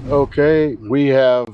Okay, we have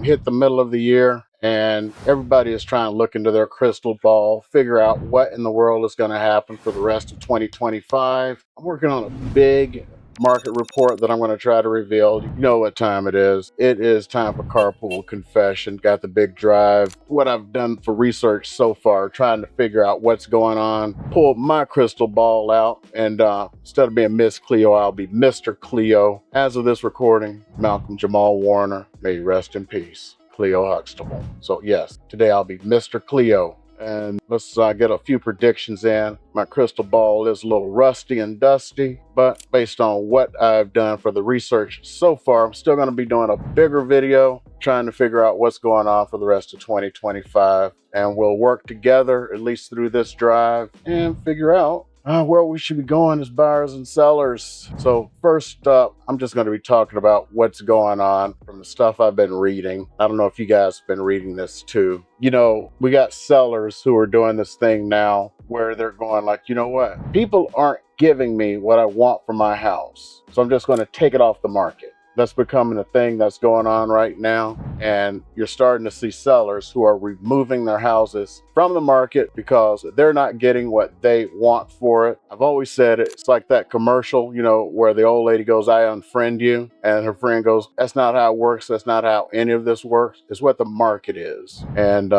hit the middle of the year, and everybody is trying to look into their crystal ball, figure out what in the world is going to happen for the rest of 2025. I'm working on a big market report that I'm going to try to reveal. You know what time it is. It is time for Carpool Confession. Got the big drive. What I've done for research so far, trying to figure out what's going on. Pulled my crystal ball out, and instead of being Miss Cleo, I'll be Mr. Cleo. As of this recording, Malcolm Jamal Warner, may he rest in peace. Cleo Huxtable. So yes, today I'll be Mr. Cleo. And let's get a few predictions in. My crystal ball is a little rusty and dusty, but based on what I've done for the research so far, I'm still going to be doing a bigger video trying to figure out what's going on for the rest of 2025. And we'll work together, at least through this drive, and figure out where we should be going as buyers and sellers. So first up, I'm just going to be talking about what's going on from the stuff I've been reading. I don't know if you guys have been reading this too. You know, we got sellers who are doing this thing now where they're going like, you know what? People aren't giving me what I want for my house, so I'm just going to take it off the market. That's becoming a thing that's going on right now. And you're starting to see sellers who are removing their houses from the market because they're not getting what they want for it. I've always said it, it's like that commercial, you know, where the old lady goes, I unfriend you. And her friend goes, that's not how it works. That's not how any of this works. It's what the market is. And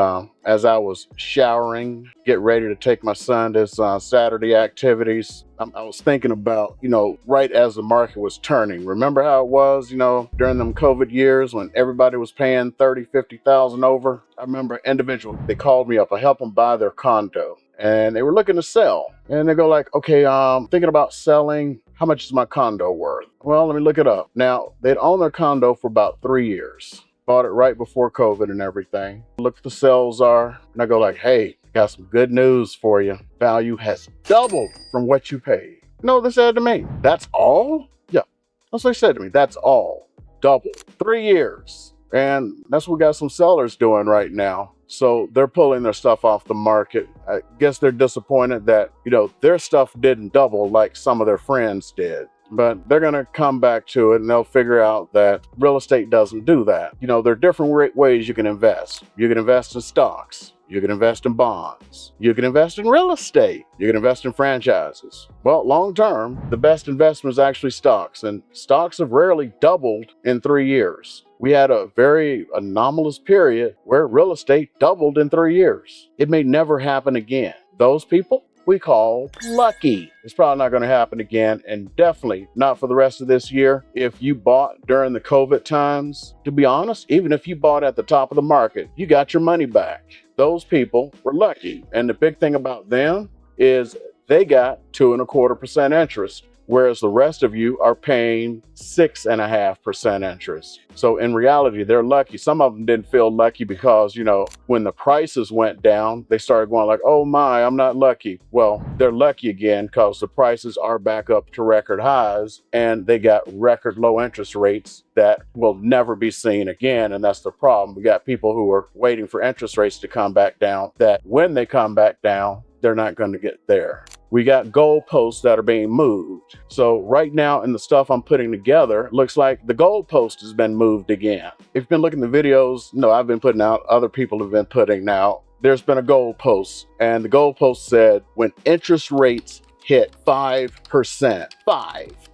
as I was showering, get ready to take my son to his Saturday activities, I was thinking about, you know, right as the market was turning. Remember how it was, you know, during them COVID years when everybody was paying 30, 50,000 over? I remember individuals, they called me up. I helped them buy their condo and they were looking to sell. And they go like, okay, thinking about selling. How much is my condo worth? Well, let me look it up. Now, they'd owned their condo for about 3 years. Bought it right before COVID and everything. Look what the sales are. And I go like, hey, got some good news for you. Value has doubled from what you paid. No, they said to me, that's all? Yeah, that's what they said to me. That's all. Double. 3 years. And that's what we got some sellers doing right now. So they're pulling their stuff off the market. I guess they're disappointed that, you know, their stuff didn't double like some of their friends did. But they're going to come back to it and they'll figure out that real estate doesn't do that. You know, there are different ways you can invest. You can invest in stocks. You can invest in bonds. You can invest in real estate. You can invest in franchises. Well, long term, the best investment is actually stocks. And stocks have rarely doubled in 3 years. We had a very anomalous period where real estate doubled in 3 years. It may never happen again. Those people we call lucky. It's probably not going to happen again, and definitely not for the rest of this year. If you bought during the COVID times, to be honest, even if you bought at the top of the market, you got your money back. Those people were lucky. And the big thing about them is they got 2.25% interest, whereas the rest of you are paying 6.5% interest. So in reality, they're lucky. Some of them didn't feel lucky because, you know, when the prices went down, they started going like, oh my, I'm not lucky. Well, they're lucky again because the prices are back up to record highs and they got record low interest rates that will never be seen again. And that's the problem. We got people who are waiting for interest rates to come back down, that when they come back down, they're not going to get there. We got goalposts that are being moved. So right now in the stuff I'm putting together, it looks like the goalpost has been moved again. If you've been looking at the videos, no, I've been putting out, other people have been putting out. There's been a goalpost, and the goalpost said when interest rates hit 5%,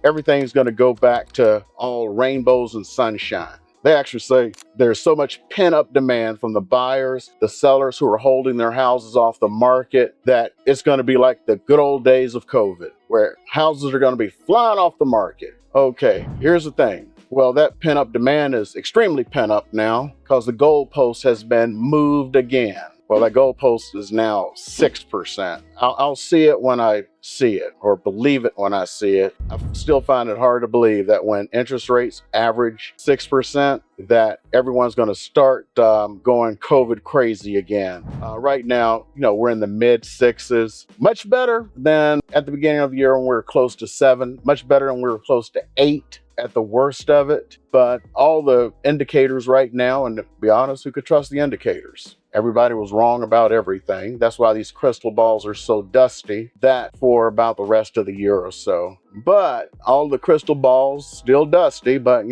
everything's going to go back to all rainbows and sunshine. They actually say there's so much pent-up demand from the buyers, the sellers who are holding their houses off the market, that it's going to be like the good old days of COVID, where houses are going to be flying off the market. Okay, here's the thing. Well, that pent-up demand is extremely pent-up now because the goalpost has been moved again. Well, that goalpost is now 6%. I'll see it when I see it, or believe it when I see it. I still find it hard to believe that when interest rates average 6%, that everyone's going to start going COVID crazy again. Right now, you know, we're in the mid 6s. Much better than at the beginning of the year when we were close to 7. Much better when we were close to 8. at the worst of it, but all the indicators right now, and to be honest, who could trust the indicators? Everybody was wrong about everything. That's why these crystal balls are so dusty, that for about the rest of the year or so. But all the crystal balls still dusty, but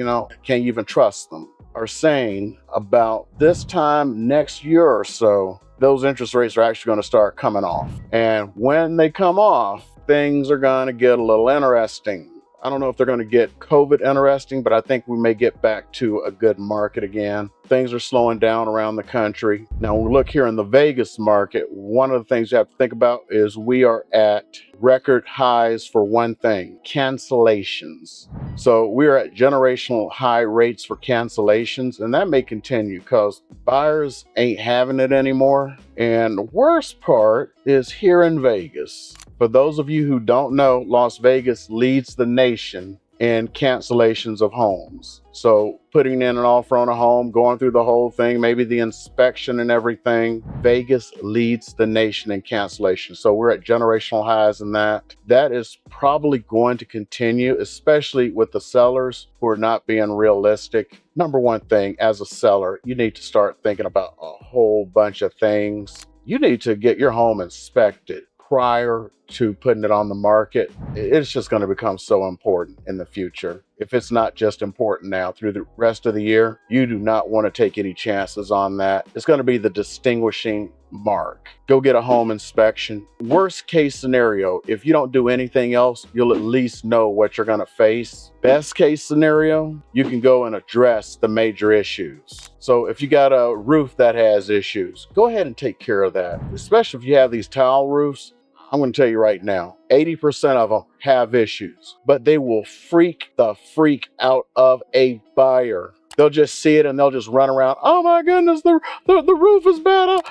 can't even trust them, are saying about this time next year or so, those interest rates are actually going to start coming off. And when they come off, things are going to get a little interesting. I don't know if they're going to get COVID interesting, but I think we may get back to a good market again. Things are slowing down around the country. Now, when we look here in the Vegas market, one of the things you have to think about is we are at record highs for one thing: cancellations. So we're at generational high rates for cancellations, and that may continue because buyers ain't having it anymore. And the worst part is here in Vegas. For those of you who don't know, Las Vegas leads the nation in cancellations of homes. So putting in an offer on a home, going through the whole thing, maybe the inspection and everything, Vegas leads the nation in cancellation. So we're at generational highs in that. That is probably going to continue, especially with the sellers who are not being realistic. Number one thing, as a seller, you need to start thinking about a whole bunch of things. You need to get your home inspected prior to putting it on the market. It's just going to become so important in the future. If it's not just important now, through the rest of the year, you do not want to take any chances on that. It's going to be the distinguishing mark. Go get a home inspection. Worst case scenario, if you don't do anything else, you'll at least know what you're going to face. Best case scenario, you can go and address the major issues. So if you got a roof that has issues, go ahead and take care of that. Especially if you have these tile roofs, I'm going to tell you right now, 80% of them have issues, but they will freak the freak out of a buyer. They'll just see it and they'll just run around. Oh my goodness, the roof is bad.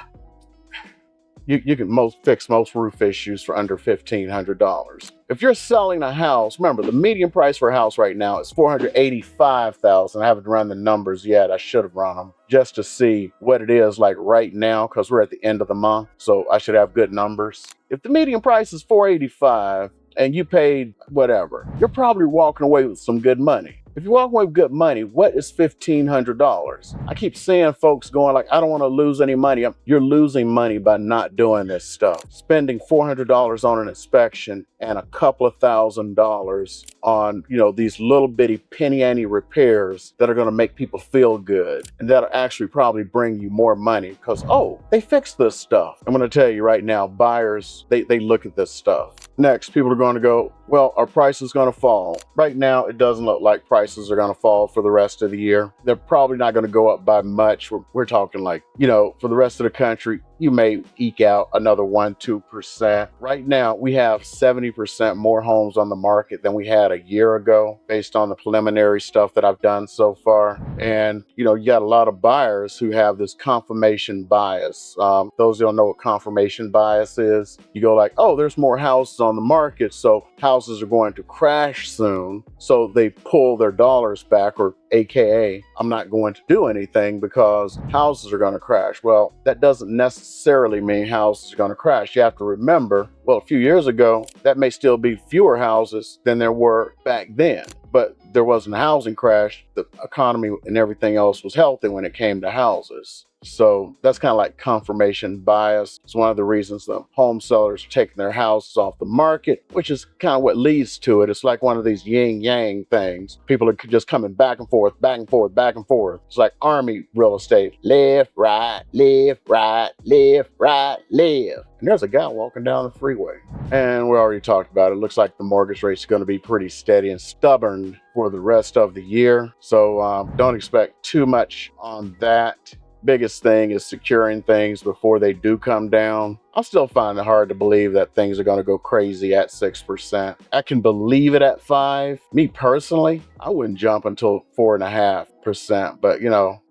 You can fix most roof issues for under $1,500. If you're selling a house, remember the median price for a house right now is $485,000. I haven't run the numbers yet. I should have run them just to see what it is like right now, because we're at the end of the month, so I should have good numbers. If the median price is $485,000 and you paid whatever, you're probably walking away with some good money. If you walk away with good money, what is $1,500? I keep seeing folks going like, I don't want to lose any money. You're losing money by not doing this stuff. Spending $400 on an inspection and a couple of $1,000s on, these little bitty penny ante repairs that are going to make people feel good. And that'll actually probably bring you more money because, they fixed this stuff. I'm going to tell you right now, buyers, they look at this stuff. Next, people are going to go, well, our price is going to fall. Right now, it doesn't look like prices are going to fall for the rest of the year. They're probably not going to go up by much. We're talking like, for the rest of the country, you may eke out another 1-2%. Right now, we have 70% more homes on the market than we had a year ago, based on the preliminary stuff that I've done so far. And, you got a lot of buyers who have this confirmation bias. Those who don't know what confirmation bias is, you go like, there's more houses on the market, so houses are going to crash soon. So they pull their dollars back, or AKA, I'm not going to do anything because houses are going to crash. Well, that doesn't necessarily mean houses are going to crash. You have to remember, a few years ago, that may still be fewer houses than there were back then. But there wasn't a housing crash. The economy and everything else was healthy when it came to houses. So that's kind of like confirmation bias. It's one of the reasons the home sellers are taking their houses off the market, which is kind of what leads to it. It's like one of these yin yang things. People are just coming back and forth, back and forth, back and forth. It's like army real estate. Left, right, left, right, left, right, left. And there's a guy walking down the freeway. And we already talked about it. It looks like the mortgage rate's going to be pretty steady and stubborn for the rest of the year. So don't expect too much on that. Biggest thing is securing things before they do come down. I still find it hard to believe that things are going to go crazy at 6%. I can believe it at 5%. Me personally, I wouldn't jump until 4.5%. But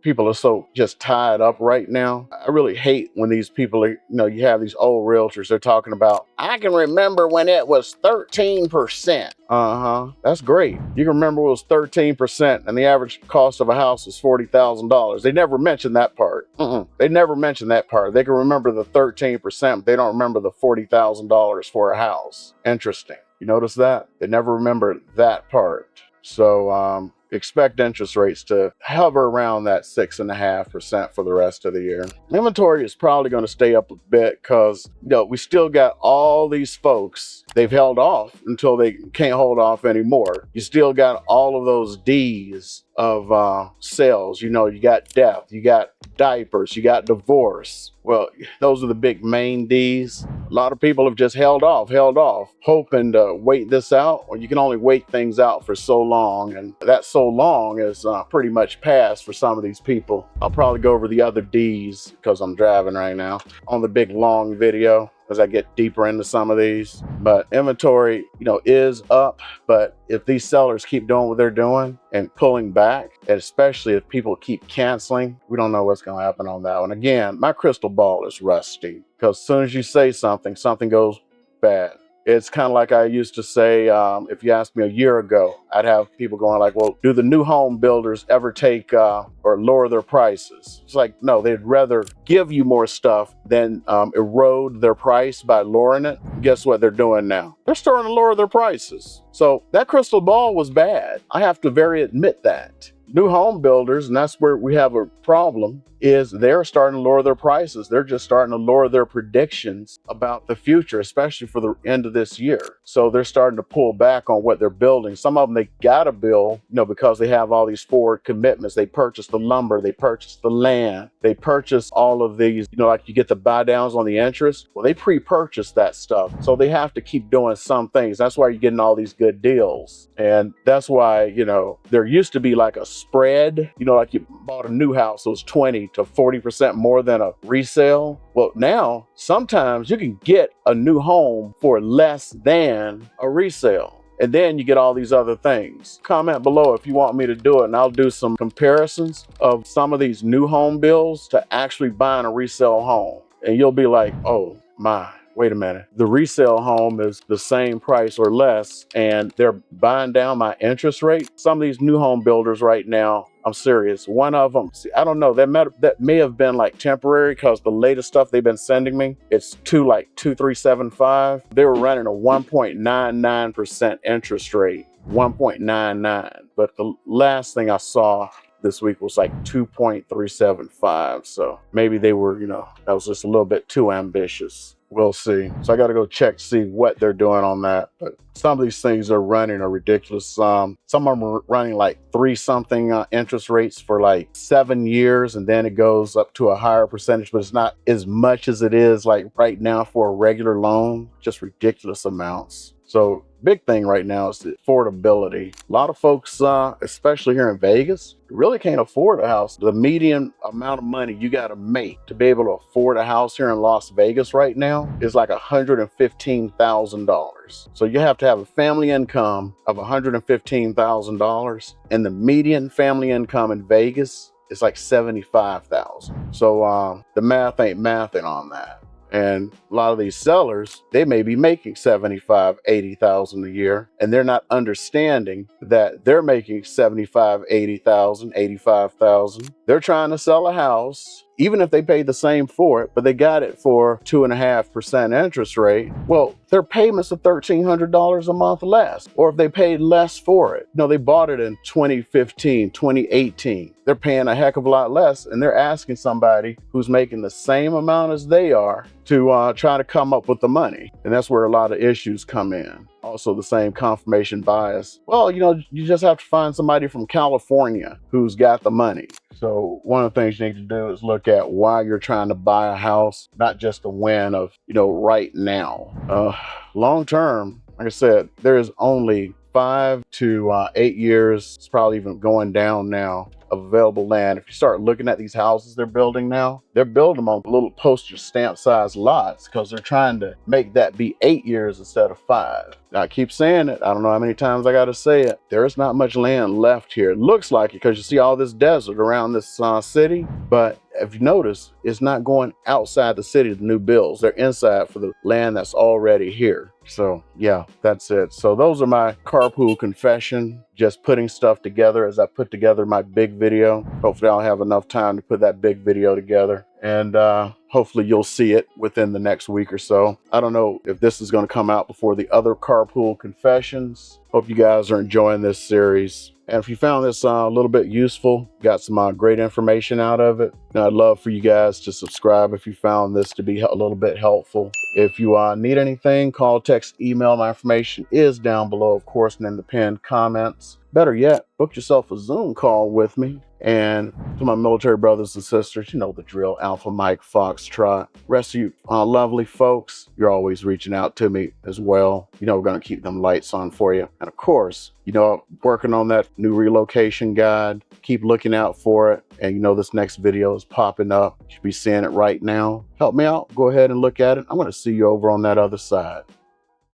people are so just tied up right now. I really hate when these people are, you have these old realtors, they're talking about, I can remember when it was 13%. That's great. You can remember it was 13% and the average cost of a house was $40,000. They never mentioned that part. They never mentioned that part. They can remember the 13%. They don't remember the $40,000 for a house. Interesting. You notice that? They never remember that part. So expect interest rates to hover around that 6.5% for the rest of the year. Inventory is probably going to stay up a bit because we still got all these folks. They've held off until they can't hold off anymore. You still got all of those D's of sales. You got death, you got diapers, you got divorce. Well, those are the big main D's. A lot of people have just held off, hoping to wait this out. Or you can only wait things out for so long, and that so long is pretty much past for some of these people. I'll probably go over the other D's because I'm driving right now on the big long video as I get deeper into some of these. But inventory, is up. But if these sellers keep doing what they're doing and pulling back, and especially if people keep canceling, we don't know what's going to happen on that one. Again, my crystal ball is rusty because as soon as you say something, something goes bad. It's kind of like I used to say, if you asked me a year ago, I'd have people going like, well, do the new home builders ever take or lower their prices? It's like, no, they'd rather give you more stuff than erode their price by lowering it. Guess what they're doing now? They're starting to lower their prices. So that crystal ball was bad. I have to admit that. New home builders, and that's where we have a problem, is they're starting to lower their prices. They're just starting to lower their predictions about the future, especially for the end of this year. So they're starting to pull back on what they're building. Some of them, they gotta build, because they have all these forward commitments. They purchased the lumber, they purchased the land, they purchased all of these, like you get the buy downs on the interest. Well, they pre-purchased that stuff. So they have to keep doing some things. That's why you're getting all these good deals. And that's why, there used to be like a spread, like you bought a new house, it was 20 to 40% more than a resale. Well, now sometimes you can get a new home for less than a resale. And then you get all these other things. Comment below if you want me to do it, and I'll do some comparisons of some of these new home bills to actually buying a resale home. And you'll be like, oh my, wait a minute. The resale home is the same price or less, and they're buying down my interest rate. Some of these new home builders right now, I'm serious. One of them, I don't know, that may have been like temporary because the latest stuff they've been sending me, it's 2375. They were running a 1.99% interest rate, 1.99. But the last thing I saw this week was like 2.375. So maybe they were, that was just a little bit too ambitious. We'll see. So I got to go check to see what they're doing on that. But some of these things they're running are ridiculous. Some of them are running like 3-something interest rates for like 7 years, and then it goes up to a higher percentage, but it's not as much as it is like right now for a regular loan. Just ridiculous amounts. So big thing right now is the affordability. A lot of folks, especially here in Vegas, really can't afford a house. The median amount of money you got to make to be able to afford a house here in Las Vegas right now is like $115,000. So you have to have a family income of $115,000, and the median family income in Vegas is like $75,000. So the math ain't mathing on that. And a lot of these sellers, they may be making $75,000, $80,000 a year, and they're not understanding that they're making $75,000, $80,000, $85,000. They're trying to sell a house, even if they paid the same for it, but they got it for 2.5% interest rate. Well, their payments are $1,300 a month less. Or if they paid less for it, they bought it in 2015, 2018. They're paying a heck of a lot less, and they're asking somebody who's making the same amount as they are to try to come up with the money. And that's where a lot of issues come in. Also, the same confirmation bias. Well, you just have to find somebody from California who's got the money. So one of the things you need to do is look at why you're trying to buy a house, not just the win of, right now. Long term, like I said, there is only 5 to 8 years. It's probably even going down now of available land. If you start looking at these houses they're building now, they're building them on little postage stamp size lots because they're trying to make that be 8 years instead of 5. Now, I keep saying it. I don't know how many times I got to say it. There is not much land left here. It looks like it because you see all this desert around this city. But if you notice, it's not going outside the city, the new builds. They're inside for the land that's already here. So yeah, that's it. So those are my carpool confession, just putting stuff together as I put together my big video. Hopefully I'll have enough time to put that big video together. And hopefully you'll see it within the next week or so. I don't know if this is going to come out before the other carpool confessions. Hope you guys are enjoying this series. And if you found this a little bit useful, got some great information out of it, and I'd love for you guys to subscribe if you found this to be a little bit helpful. If you need anything, call, text, email. My information is down below, of course, and in the pinned comments. Better yet, book yourself a Zoom call with me. And to my military brothers and sisters, you know the drill, Alpha Mike Foxtrot. Rest of you lovely folks, you're always reaching out to me as well. You know we're going to keep them lights on for you. And of course, you know, working on that new relocation guide. Keep looking out for it. And you know this next video is popping up. You should be seeing it right now. Help me out. Go ahead and look at it. I'm going to see you over on that other side.